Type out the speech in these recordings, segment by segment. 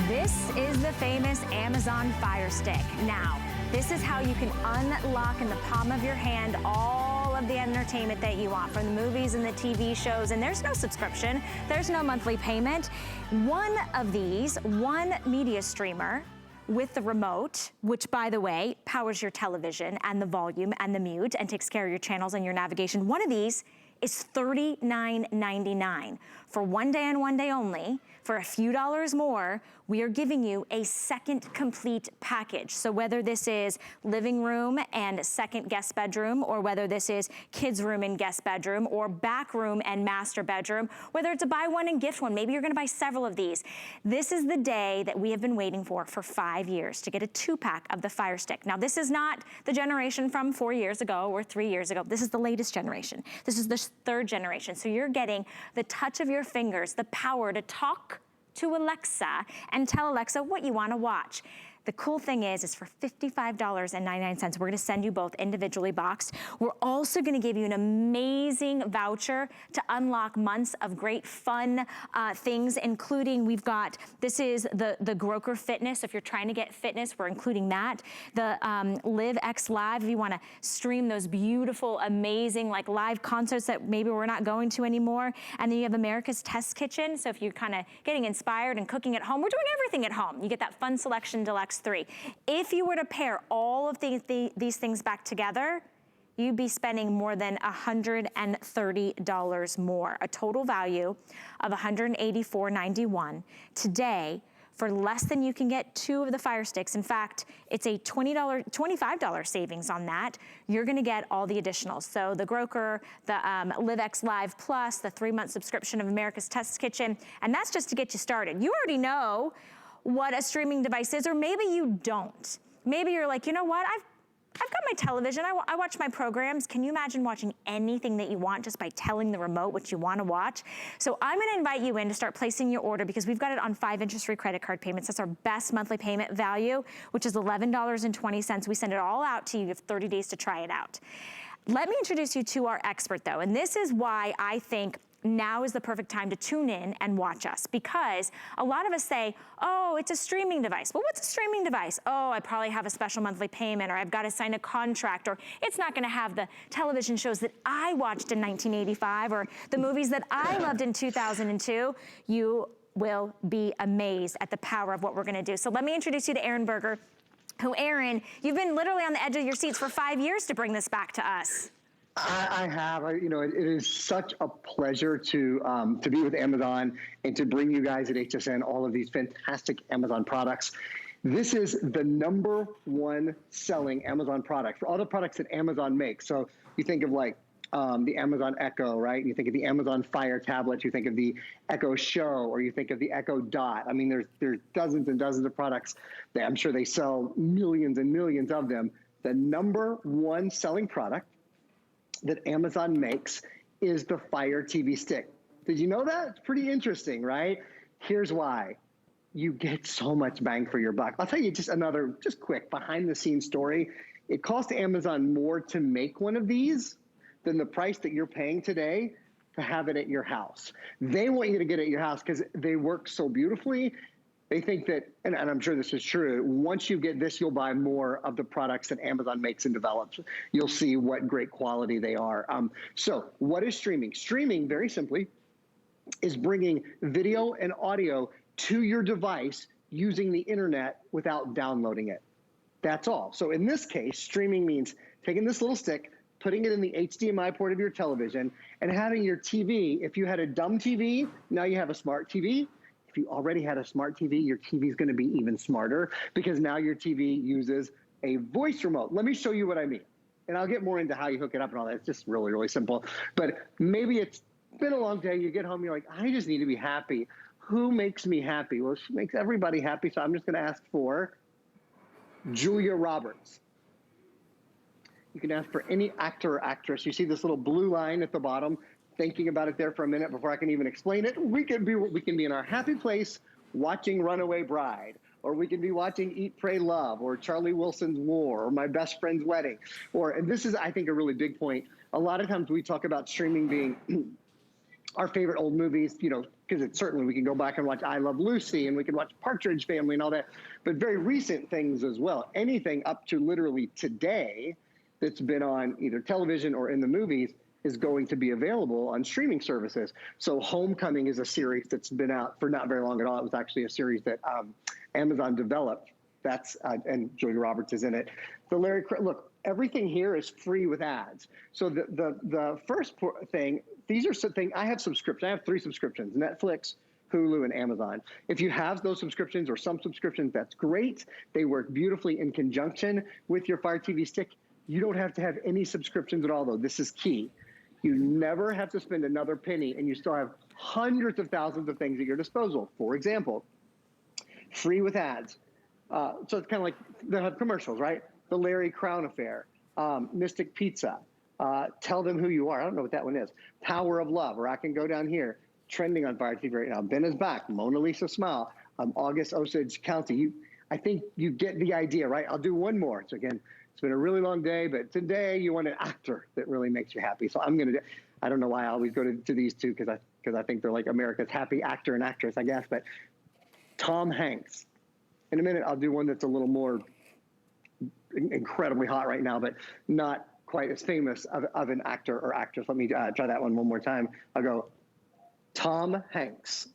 This is the famous Amazon Fire Stick. Now, this is how you can unlock in the palm of your hand all of the entertainment that you want, from the movies and the TV shows, and there's no subscription, there's no monthly payment. One of these, one media streamer with the remote, which by the way, powers your television and the volume and the mute and takes care of your channels and your navigation. One of these is $39.99 for one day and one day only. For a few dollars more, we are giving you a second complete package. So whether this is living room and second guest bedroom, or whether this is kids room and guest bedroom, or back room and master bedroom, whether it's a buy one and gift one, maybe you're gonna buy several of these. This is the day that we have been waiting for 5 years, to get a 2-pack of the Fire Stick. Now this is not the generation from 4 years ago or 3 years ago. This is the latest generation. This is the 3rd generation. So you're getting the touch of your fingers, the power to talk to Alexa and tell Alexa what you want to watch. The cool thing is for $55.99, we're gonna send you both individually boxed. We're also gonna give you an amazing voucher to unlock months of great fun things, including this is the Groker Fitness. If you're trying to get fitness, we're including that. The Live X Live, if you wanna stream those beautiful, amazing like live concerts that maybe we're not going to anymore. And then you have America's Test Kitchen. So if you're kind of getting inspired and cooking at home, we're doing everything at home. You get that Fun Selection Deluxe 3. If you were to pair all of these things back together, you'd be spending more than $130 more, a total value of $184.91. Today, for less than you can get 2 of the Fire Sticks. In fact, it's a $25 savings on that. You're gonna get all the additionals. So the Groker, the LiveX Live Plus, the 3-month subscription of America's Test Kitchen, and that's just to get you started. You already know what a streaming device is, or maybe you don't. Maybe you're like, you know what, I've got my television, I watch my programs. Can you imagine watching anything that you want just by telling the remote what you want to watch? So I'm gonna invite you in to start placing your order, because we've got it on 5 interest-free credit card payments. That's our best monthly payment value, which is $11.20. We send it all out to you. You have 30 days to try it out. Let me introduce you to our expert though, and this is why I think now is the perfect time to tune in and watch us, because a lot of us say, oh, it's a streaming device. Well, what's a streaming device? Oh, I probably have a special monthly payment, or I've got to sign a contract, or it's not gonna have the television shows that I watched in 1985, or the movies that I loved in 2002. You will be amazed at the power of what we're gonna do. So let me introduce you to Aaron Berger, who, Aaron, you've been literally on the edge of your seats for 5 years to bring this back to us. I have. You know, it is such a pleasure to be with Amazon and to bring you guys at HSN all of these fantastic Amazon products. This is the #1 selling Amazon product for all the products that Amazon makes. So you think of like the Amazon Echo, right? You think of the Amazon Fire tablet. You think of the Echo Show, or you think of the Echo Dot. I mean, there's dozens and dozens of products that I'm sure they sell millions and millions of them. The #1 selling product that Amazon makes is the Fire TV Stick. Did you know that? It's pretty interesting, right? Here's why. You get so much bang for your buck. I'll tell you just quick behind the scenes story. It costs Amazon more to make one of these than the price that you're paying today to have it at your house. They want you to get it at your house because they work so beautifully. They think that, and I'm sure this is true, once you get this, you'll buy more of the products that Amazon makes and develops. You'll see what great quality they are. So what is streaming? Streaming, very simply, is bringing video and audio to your device using the internet without downloading it. That's all. So in this case, streaming means taking this little stick, putting it in the HDMI port of your television, and having your TV. If you had a dumb TV, now you have a smart TV. If you already had a smart TV, your TV is going to be even smarter, because now your TV uses a voice remote. Let me show you what I mean. And I'll get more into how you hook it up and all that. It's just really, really simple. But maybe it's been a long day. You get home, you're like, I just need to be happy. Who makes me happy? Well, she makes everybody happy. So I'm just going to ask for Julia Roberts. You can ask for any actor or actress. You see this little blue line at the bottom. Thinking about it there for a minute before I can even explain it. We can be in our happy place watching Runaway Bride, or we can be watching Eat, Pray, Love, or Charlie Wilson's War, or My Best Friend's Wedding. And this is, I think, a really big point. A lot of times we talk about streaming being our favorite old movies, you know, because it's certainly we can go back and watch I Love Lucy and we can watch Partridge Family and all that, but very recent things as well. Anything up to literally today that's been on either television or in the movies is going to be available on streaming services. So Homecoming is a series that's been out for not very long at all. It was actually a series that Amazon developed. That's and Julia Roberts is in it. Look, everything here is free with ads. So the first thing, these are something, I have subscriptions. I have 3 subscriptions: Netflix, Hulu, and Amazon. If you have those subscriptions or some subscriptions, that's great. They work beautifully in conjunction with your Fire TV stick. You don't have to have any subscriptions at all, though. This is key. You never have to spend another penny, and you still have hundreds of thousands of things at your disposal. For example, free with ads. So it's kind of like they have commercials, right? The Larry Crown Affair, Mystic Pizza, Tell Them Who You Are. I don't know what that one is. Power of Love, or I can go down here, trending on Fire TV right now. Ben is Back, Mona Lisa Smile, August Osage County. I think you get the idea, right? I'll do one more. So again, it's been a really long day, but today you want an actor that really makes you happy. So I'm going to, I don't know why I always go to these two, because I think they're like America's happy actor and actress, I guess. But Tom Hanks. In a minute, I'll do one that's a little more incredibly hot right now, but not quite as famous of an actor or actress. Let me try that one more time. I'll go Tom Hanks.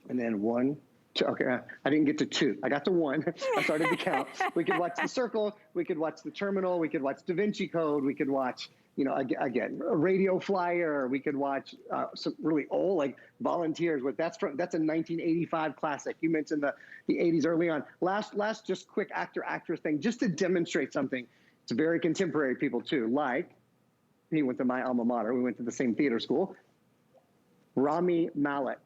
And then 1, 2. Okay, I didn't get to 2. I got to 1. I started to count. We could watch The Circle. We could watch The Terminal. We could watch Da Vinci Code. We could watch, you know, again, a Radio Flyer. We could watch some really old, like Volunteers. That's a 1985 classic. You mentioned the 80s early on. Last, just quick actor-actress thing, just to demonstrate something. It's very contemporary people too. Like, he went to my alma mater. We went to the same theater school. Rami Malek.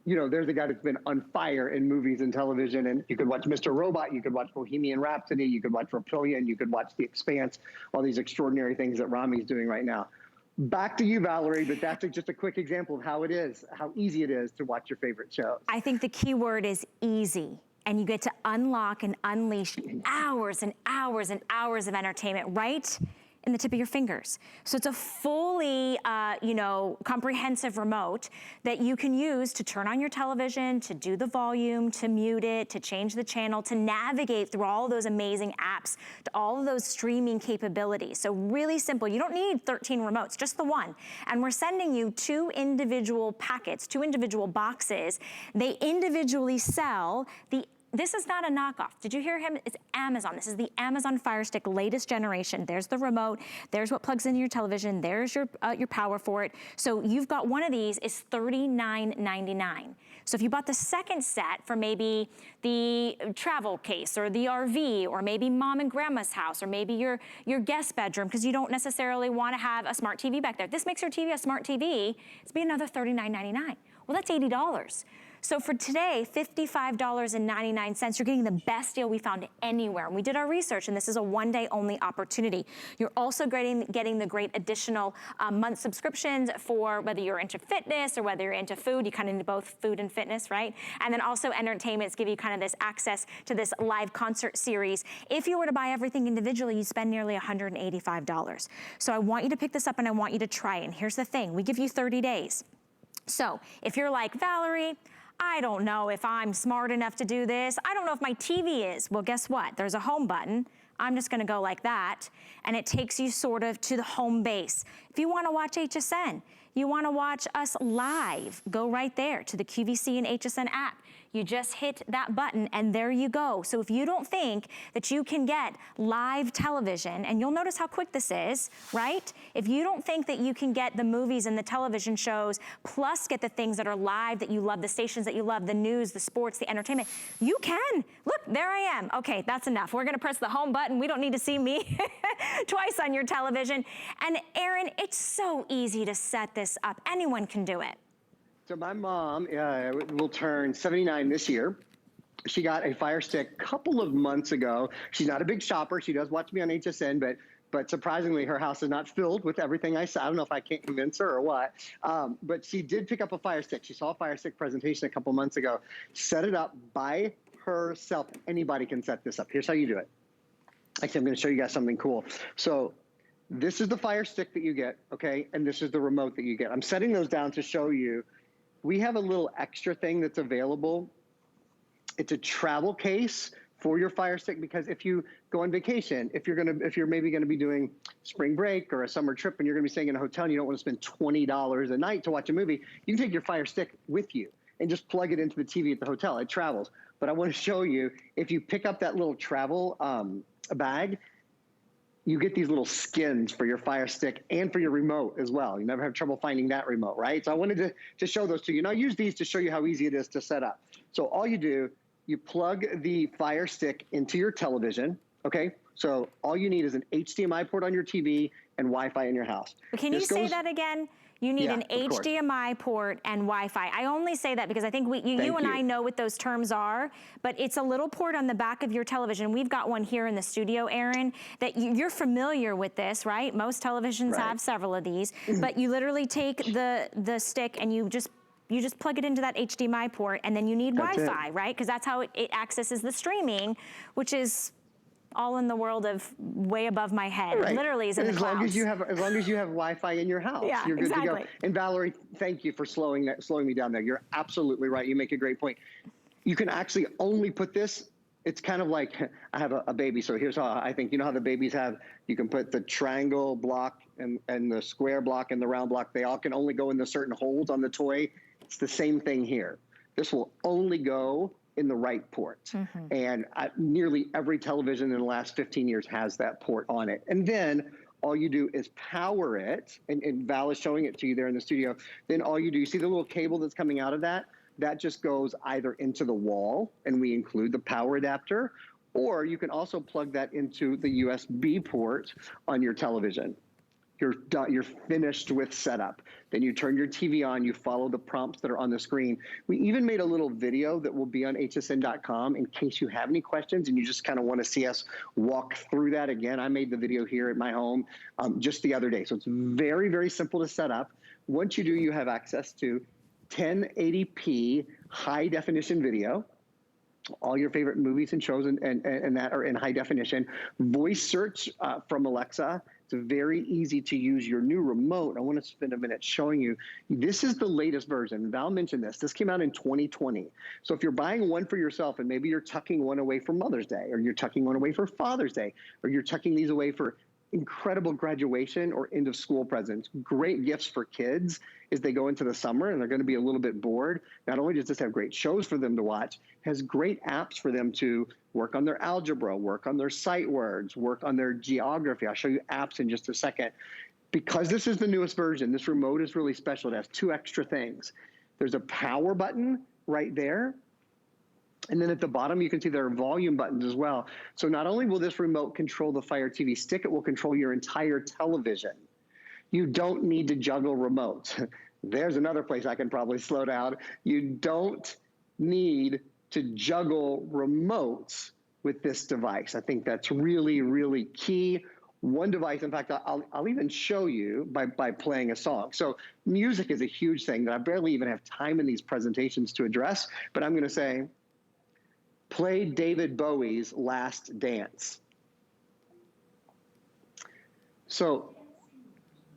You know, there's a guy that's been on fire in movies and television, and you could watch Mr. Robot, you could watch Bohemian Rhapsody, you could watch Reptilian, you could watch The Expanse, all these extraordinary things that Rami's doing right now. Back to you, Valerie, but that's just a quick example of how easy it is to watch your favorite shows. I think the key word is easy. And you get to unlock and unleash hours and hours and hours of entertainment right in the tip of your fingers. So it's a fully, comprehensive remote that you can use to turn on your television, to do the volume, to mute it, to change the channel, to navigate through all of those amazing apps, to all of those streaming capabilities. So really simple. You don't need 13 remotes, just the one. And we're sending you 2 individual packets, 2 individual boxes. They individually sell This is not a knockoff. Did you hear him? It's Amazon. This is the Amazon Fire Stick latest generation. There's the remote. There's what plugs into your television. There's your power for it. So you've got one of these is $39.99. So if you bought the second set for maybe the travel case or the RV or maybe mom and grandma's house or maybe your guest bedroom, because you don't necessarily want to have a smart TV back there. This makes your TV a smart TV. It's be another $39.99. Well, that's $80. So for today, $55.99, you're getting the best deal we found anywhere. And we did our research, and this is a one-day only opportunity. You're also getting the great additional month subscriptions for whether you're into fitness or whether you're into food. You kind of need both food and fitness, right? And then also entertainments give you kind of this access to this live concert series. If you were to buy everything individually, you'd spend nearly $185. So I want you to pick this up and I want you to try it. And here's the thing, we give you 30 days. So if you're like, Valerie, I don't know if I'm smart enough to do this. I don't know if my TV is. Well, guess what? There's a home button. I'm just gonna go like that, and it takes you sort of to the home base. If you wanna watch HSN, you wanna watch us live, go right there to the QVC and HSN app. You just hit that button and there you go. So if you don't think that you can get live television, and you'll notice how quick this is, right? If you don't think that you can get the movies and the television shows, plus get the things that are live that you love, the stations that you love, the news, the sports, the entertainment, you can. Look, there I am. Okay, that's enough. We're gonna press the home button. We don't need to see me twice on your television. And Aaron, it's so easy to set this up. Anyone can do it. So my mom will turn 79 this year. She got a Fire Stick a couple of months ago. She's not a big shopper. She does watch me on HSN, but surprisingly, her house is not filled with everything I say. I don't know if I can't convince her or what. But she did pick up a Fire Stick. She saw a Fire Stick presentation a couple months ago. Set it up by herself. Anybody can set this up. Here's how you do it. Actually, I'm going to show you guys something cool. So this is the Fire Stick that you get, okay? And this is the remote that you get. I'm setting those down to show you. We have a little extra thing that's available. It's a travel case for your Fire Stick, because if you go on vacation, if you're maybe gonna be doing spring break or a summer trip and you're gonna be staying in a hotel and you don't want to spend $20 a night to watch a movie, you can take your Fire Stick with you and just plug it into the TV at the hotel. It travels. But I want to show you, if you pick up that little travel bag, you get these little skins for your Fire Stick and for your remote as well. You never have trouble finding that remote, right? So I wanted to show those to you. And I'll use these to show you how easy it is to set up. So all you do, you plug the Fire Stick into your television, okay? So all you need is an HDMI port on your TV and Wi-Fi in your house. But can you say that again? You need an HDMI port and Wi-Fi. I only say that because I think you and I know what those terms are, but it's a little port on the back of your television. We've got one here in the studio, Aaron, that you're familiar with this, right? Most televisions have several of these, but you literally take the stick and you just plug it into that HDMI port, and then you need Wi-Fi, right? Because that's how it accesses the streaming, which is all in the world of way above my head. Right. Literally is in the clouds. As long as you have Wi-Fi in your house, you're good to go. And Valerie, thank you for slowing me down there. You're absolutely right. You make a great point. You can actually only put this. It's kind of like, I have a baby, so here's how I think. You know how the babies have, you can put the triangle block and the square block and the round block. They all can only go in the certain holes on the toy. It's the same thing here. This will only go in the right port. And nearly every television in the last 15 years has that port on it. And then all you do is power it, and Val is showing it to you there in the studio. Then all you do, you see the little cable that's coming out of that? That just goes either into the wall, and we include the power adapter, or you can also plug that into the USB port on your television. You're done, you're finished with setup. Then you turn your TV on, you follow the prompts that are on the screen. We even made a little video that will be on hsn.com in case you have any questions and you just kind of want to see us walk through that again. I made the video here at my home just the other day. So it's very, very simple to set up. Once you do, you have access to 1080p high definition video. All your favorite movies and shows and that are in high definition. Voice search from Alexa. It's very easy to use your new remote. I want to spend a minute showing you. This is the latest version. Val mentioned this. This came out in 2020. So if you're buying one for yourself and maybe you're tucking one away for Mother's Day, or you're tucking one away for Father's Day, or you're tucking these away for incredible graduation or end of school presents, great gifts for kids as they go into the summer and they're going to be a little bit bored. Not only does this have great shows for them to watch, it has great apps for them to work on their algebra, work on their sight words, work on their geography. I'll show you apps in just a second. Because this is the newest version, this remote is really special. It has two extra things. There's a power button right there. And then at the bottom, you can see there are volume buttons as well. So not only will this remote control the Fire TV stick, it will control your entire television. You don't need to juggle remotes. There's another place I can probably slow down. You don't need to juggle remotes with this device. I think that's really, really key. One device, in fact, I'll even show you by playing a song. So music is a huge thing that I barely even have time in these presentations to address, but I'm going to say, play David Bowie's Last Dance. So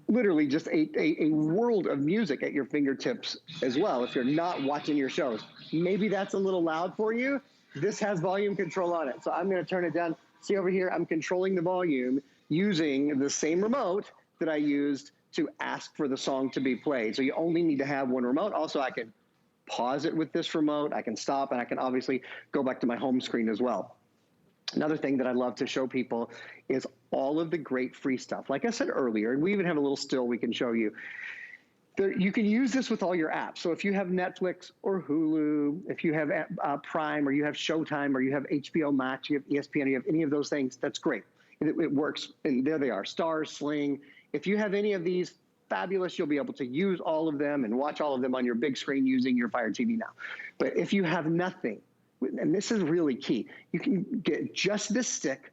literally just a world of music at your fingertips as well if you're not watching your shows. Maybe that's a little loud for you. This has volume control on it. So I'm going to turn it down. See over here, I'm controlling the volume using the same remote that I used to ask for the song to be played. So you only need to have one remote. Also, I can pause it with this remote, I can stop, and I can obviously go back to my home screen as well. Another thing that I love to show people is all of the great free stuff. Like I said earlier, and we even have a little still we can show you. You can use this with all your apps. So if you have Netflix or Hulu, if you have Prime, or you have Showtime, or you have HBO Max, you have ESPN, you have any of those things, that's great. It works, and there they are, Stars, Sling. If you have any of these, fabulous. You'll be able to use all of them and watch all of them on your big screen using your Fire TV now. But if you have nothing, and this is really key, you can get just this stick,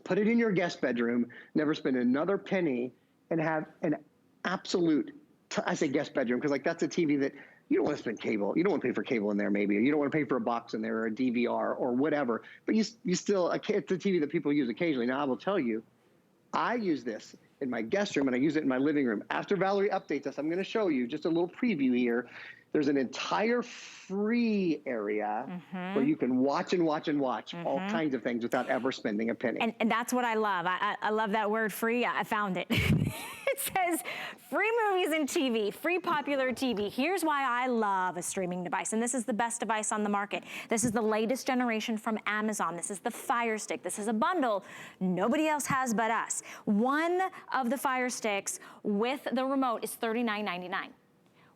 put it in your guest bedroom, never spend another penny, and have an absolute, I say guest bedroom, because like that's a TV that you don't want to spend cable. You don't want to pay for cable in there, maybe. You don't want to pay for a box in there or a DVR or whatever. But you still, it's a TV that people use occasionally. Now, I will tell you, I use this in my guest room and I use it in my living room. After Valerie updates us, I'm going to show you just a little preview here. There's an entire free area where you can watch and watch and watch all kinds of things without ever spending a penny. And that's what I love. I love that word free. I found it. It says free movies and TV, free popular TV. Here's why I love a streaming device. And this is the best device on the market. This is the latest generation from Amazon. This is the Fire Stick. This is a bundle nobody else has but us. One of the Fire Sticks with the remote is $39.99.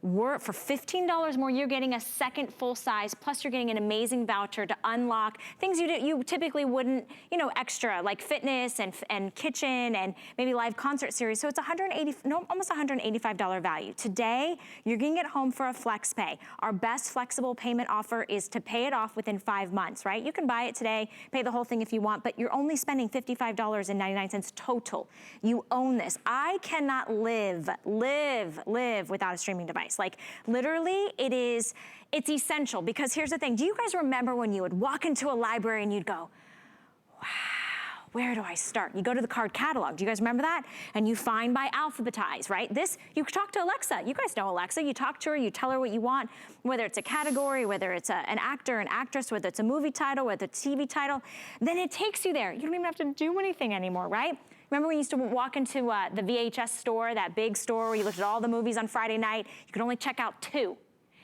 For $15 more, you're getting a second full size, plus you're getting an amazing voucher to unlock things you typically wouldn't, extra, like fitness and kitchen and maybe live concert series. So it's almost $185 value. Today, you're gonna get home for a flex pay. Our best flexible payment offer is to pay it off within 5 months, right? You can buy it today, pay the whole thing if you want, but you're only spending $55.99 total. You own this. I cannot live without a streaming device. Like literally it's essential, because here's the thing. Do you guys remember when you would walk into a library and you'd go, wow, where do I start? You go to the card catalog. Do you guys remember that? And you find by alphabetize, right? You talk to Alexa. You guys know Alexa. You talk to her, you tell her what you want, whether it's a category, whether it's an actor, an actress, whether it's a movie title, whether it's a TV title, then it takes you there. You don't even have to do anything anymore, right? Remember when you used to walk into the VHS store, that big store where you looked at all the movies on Friday night, you could only check out 2.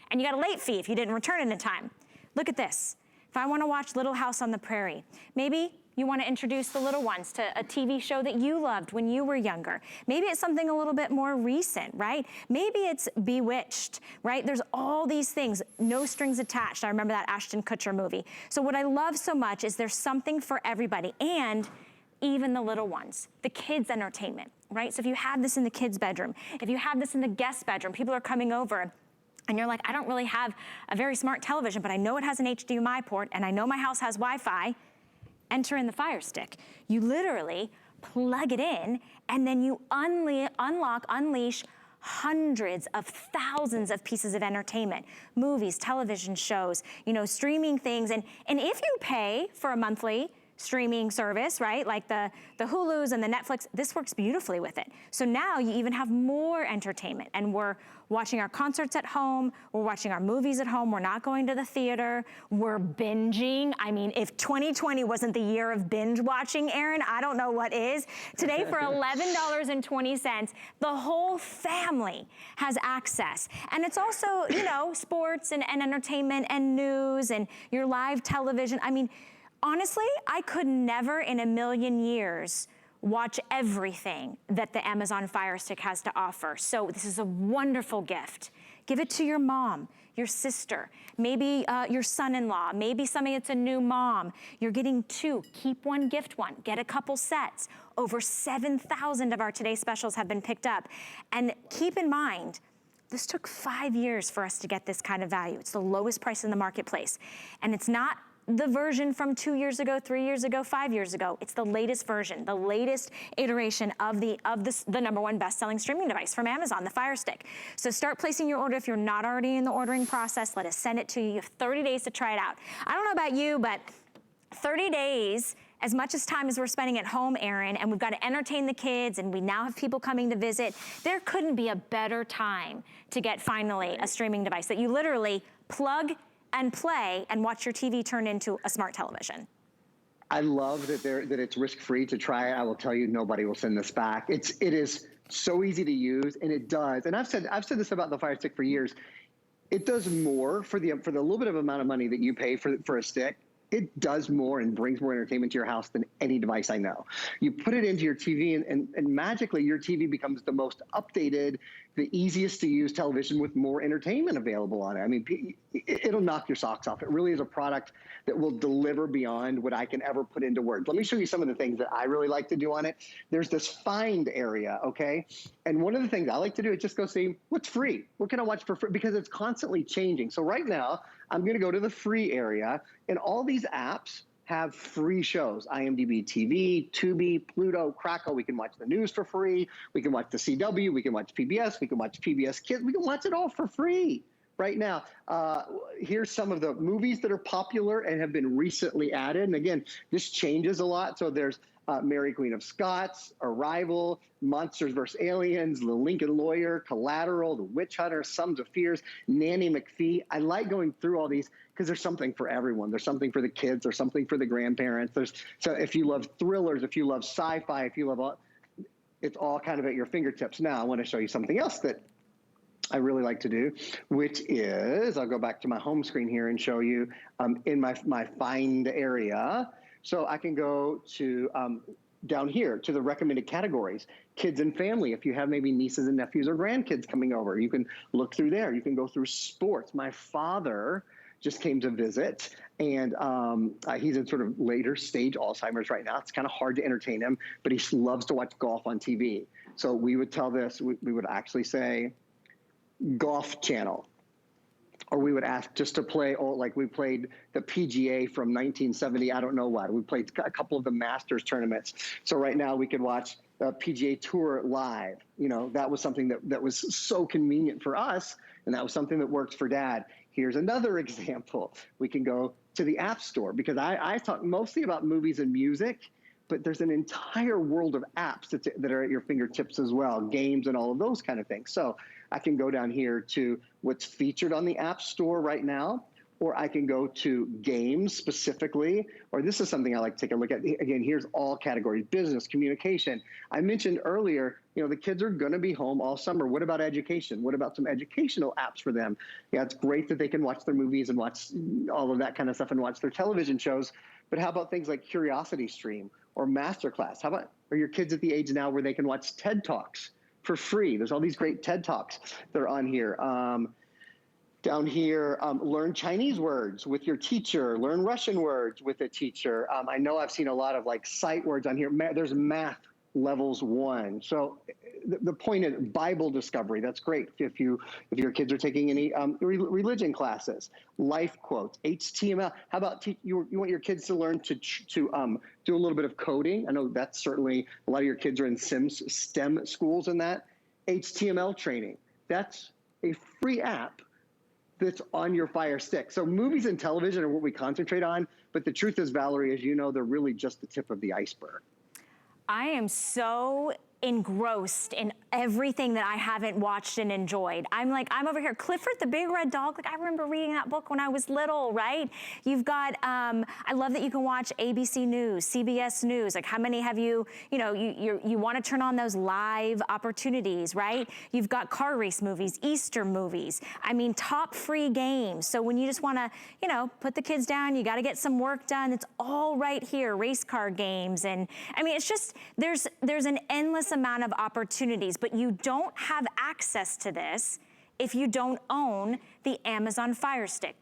And you got a late fee if you didn't return it in time. Look at this. If I wanna watch Little House on the Prairie, maybe you wanna introduce the little ones to a TV show that you loved when you were younger. Maybe it's something a little bit more recent, right? Maybe it's Bewitched, right? There's all these things, no strings attached. I remember that Ashton Kutcher movie. So what I love so much is there's something for everybody, and even the little ones, the kids' entertainment, right? So if you have this in the kids' bedroom, if you have this in the guest bedroom, people are coming over and you're like, I don't really have a very smart television, but I know it has an HDMI port and I know my house has Wi-Fi, enter in the Fire Stick. You literally plug it in and then you unleash hundreds of thousands of pieces of entertainment, movies, television shows, streaming things. And if you pay for a monthly streaming service, right? Like the Hulus and the Netflix, this works beautifully with it. So now you even have more entertainment, and we're watching our concerts at home, we're watching our movies at home, we're not going to the theater, we're binging. I mean, if 2020 wasn't the year of binge watching, Aaron, I don't know what is. Today for $11.20, the whole family has access. And it's also, sports and entertainment and news and your live television. I mean, honestly, I could never in a million years watch everything that the Amazon Fire Stick has to offer. So this is a wonderful gift. Give it to your mom, your sister, maybe your son-in-law, maybe somebody that's a new mom. You're getting 2, keep one, gift one, get a couple sets. Over 7,000 of our Today Specials have been picked up. And keep in mind, this took 5 years for us to get this kind of value. It's the lowest price in the marketplace. And it's not the version from 2 years ago, 3 years ago, 5 years ago. It's the latest version, the latest iteration of the #1 best-selling streaming device from Amazon, the Fire Stick. So start placing your order if you're not already in the ordering process. Let us send it to you. You have 30 days to try it out. I don't know about you, but 30 days, as much as time as we're spending at home, Aaron, and we've got to entertain the kids, and we now have people coming to visit, there couldn't be a better time to get finally a streaming device that you literally plug and play and watch your TV turn into a smart television. I love that it's risk-free to try it. I will tell you, nobody will send this back. It is so easy to use, and it does. And I've said this about the Fire Stick for years. It does more for the little bit of amount of money that you pay for a stick. It does more and brings more entertainment to your house than any device I know. You put it into your TV and magically your TV becomes the most updated, the easiest to use television with more entertainment available on it. I mean, it'll knock your socks off. It really is a product that will deliver beyond what I can ever put into words. Let me show you some of the things that I really like to do on it. There's this find area, okay? And one of the things I like to do is just go see what's free. What can I watch for free? Because it's constantly changing. So right now, I'm going to go to the free area, and all these apps have free shows. IMDb TV, Tubi, Pluto, Crackle. We can watch the news for free. We can watch the CW. We can watch PBS. We can watch PBS Kids. We can watch it all for free. right now. Here's some of the movies that are popular and have been recently added. And again, this changes a lot. So there's Mary Queen of Scots, Arrival, Monsters vs. Aliens, The Lincoln Lawyer, Collateral, The Witch Hunter, Sons of Fears, Nanny McPhee. I like going through all these because there's something for everyone. There's something for the kids. There's something for the grandparents. So if you love thrillers, if you love sci-fi, if you love it's all kind of at your fingertips. Now, I want to show you something else that I really like to do, which is, I'll go back to my home screen here and show you in my find area. So I can go to down here to the recommended categories, kids and family. If you have maybe nieces and nephews or grandkids coming over, you can look through there. You can go through sports. My father just came to visit, and he's in sort of later stage Alzheimer's right now. It's kind of hard to entertain him, but he loves to watch golf on TV. So we would tell this, we would actually say golf channel, or we would ask just to play, like we played the PGA from 1970, I don't know what. We played a couple of the Masters tournaments. So right now we could watch the PGA Tour live. You know, that was something that was so convenient for us, and that was something that worked for Dad. Here's another example. We can go to the App Store, because I talk mostly about movies and music, but there's an entire world of apps that are at your fingertips as well, games and all of those kind of things. So I can go down here to what's featured on the App Store right now, or I can go to games specifically, or this is something I like to take a look at. Again, here's all categories: business, communication. I mentioned earlier, you know, the kids are going to be home all summer. What about education? What about some educational apps for them? Yeah, it's great that they can watch their movies and watch all of that kind of stuff and watch their television shows, but how about things like Curiosity Stream or Masterclass? How about, are your kids at the age now where they can watch TED Talks for free? There's all these great TED Talks that are on here. Down here, learn Chinese words with your teacher, learn Russian words with a teacher. I know I've seen a lot of like sight words on here. There's math levels 1. So the point is Bible discovery. That's great if your kids are taking any religion classes. Life quotes, HTML. How about you want your kids to learn to do a little bit of coding? I know that's certainly a lot of your kids are in STEM schools and that. HTML training. That's a free app that's on your Fire Stick. So movies and television are what we concentrate on, but the truth is, Valerie, as you know, they're really just the tip of the iceberg. I am so engrossed in everything that I haven't watched and enjoyed. I'm over here, Clifford the Big Red Dog. Like, I remember reading that book when I was little, right? You've got, I love that you can watch ABC News, CBS News. Like, how many have you want to turn on those live opportunities, right? You've got car race movies, Easter movies. I mean, top free games. So when you just want to, put the kids down, you got to get some work done. It's all right here, race car games. And I mean, it's just, there's an endless amount of opportunities, but you don't have access to this if you don't own the Amazon Fire Stick.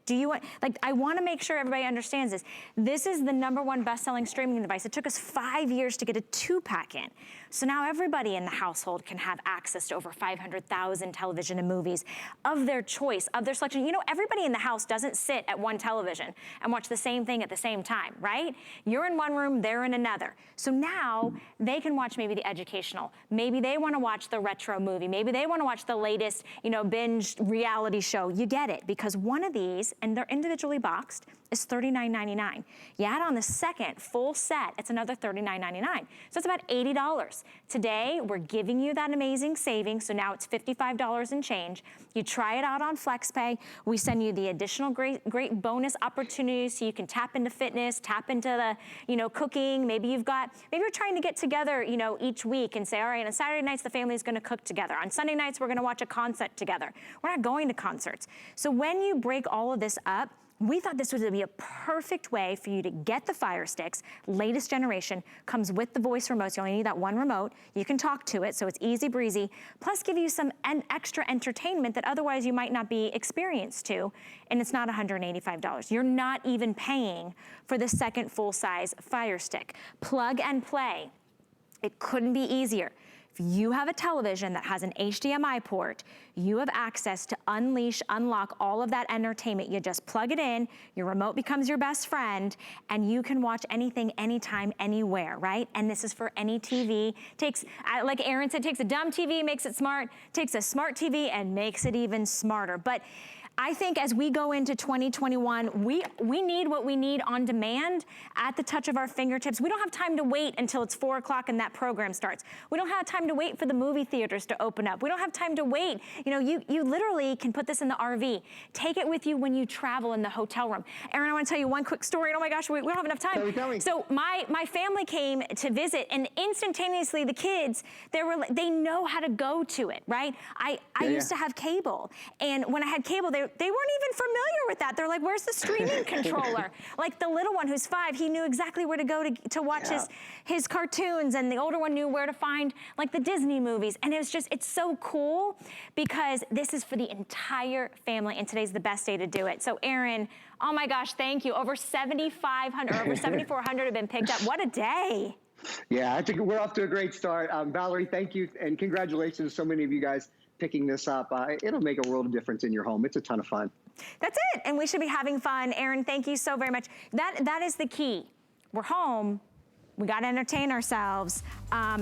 I want to make sure everybody understands this. This is the #1 best-selling streaming device. It took us 5 years to get a 2-pack in. So now everybody in the household can have access to over 500,000 television and movies of their choice, of their selection. Everybody in the house doesn't sit at one television and watch the same thing at the same time, right? You're in one room, they're in another. So now they can watch maybe the educational. Maybe they want to watch the retro movie. Maybe they want to watch the latest, binge reality show. You get it, because one of these, and they're individually boxed, is $39.99. You add on the second full set, it's another $39.99. So it's about $80. Today, we're giving you that amazing savings, so now it's $55 and change. You try it out on FlexPay. We send you the additional great bonus opportunities so you can tap into fitness, tap into the, cooking. Maybe you're trying to get together, each week and say, all right, on Saturday nights, the family is gonna cook together. On Sunday nights, we're gonna watch a concert together. We're not going to concerts. So when you break all of this up, we thought this would be a perfect way for you to get the Fire Sticks. Latest generation, comes with the voice remote. You only need that one remote. You can talk to it, so it's easy breezy. Plus give you some extra entertainment that otherwise you might not be experienced to, and it's not $185. You're not even paying for the second full-size Fire Stick. Plug and play. It couldn't be easier. If you have a television that has an HDMI port, you have access to unlock all of that entertainment. You just plug it in, your remote becomes your best friend, and you can watch anything, anytime, anywhere, right? And this is for any TV. Takes, like Aaron said, takes a dumb TV, makes it smart, takes a smart TV and makes it even smarter. But I think as we go into 2021, we need what we need on demand at the touch of our fingertips. We don't have time to wait until it's 4 o'clock and that program starts. We don't have time to wait for the movie theaters to open up. We don't have time to wait. You know, you literally can put this in the RV. Take it with you when you travel in the hotel room. Aaron, I want to tell you one quick story. And oh my gosh, we don't have enough time. Tell me. So my family came to visit, and instantaneously the kids, they know how to go to it, right? I used to have cable, and when I had cable, they weren't even familiar with that. They're like, where's the streaming controller? Like the little one who's 5, he knew exactly where to go to watch his cartoons, and the older one knew where to find like the Disney movies. And it's so cool because this is for the entire family, and today's the best day to do it. So Aaron, oh my gosh, thank you. Over 7,500 or over 7,400 have been picked up. What a day. Yeah, I think we're off to a great start. Valerie, thank you, and congratulations to so many of you guys picking this up. It'll make a world of difference in your home. It's a ton of fun. That's it, and we should be having fun. Aaron, thank you so very much. That is the key. We're home. We got to entertain ourselves.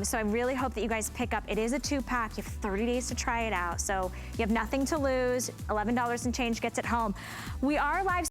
So I really hope that you guys pick up. It is a 2-pack. You have 30 days to try it out. So you have nothing to lose. $11 and change gets it home. We are live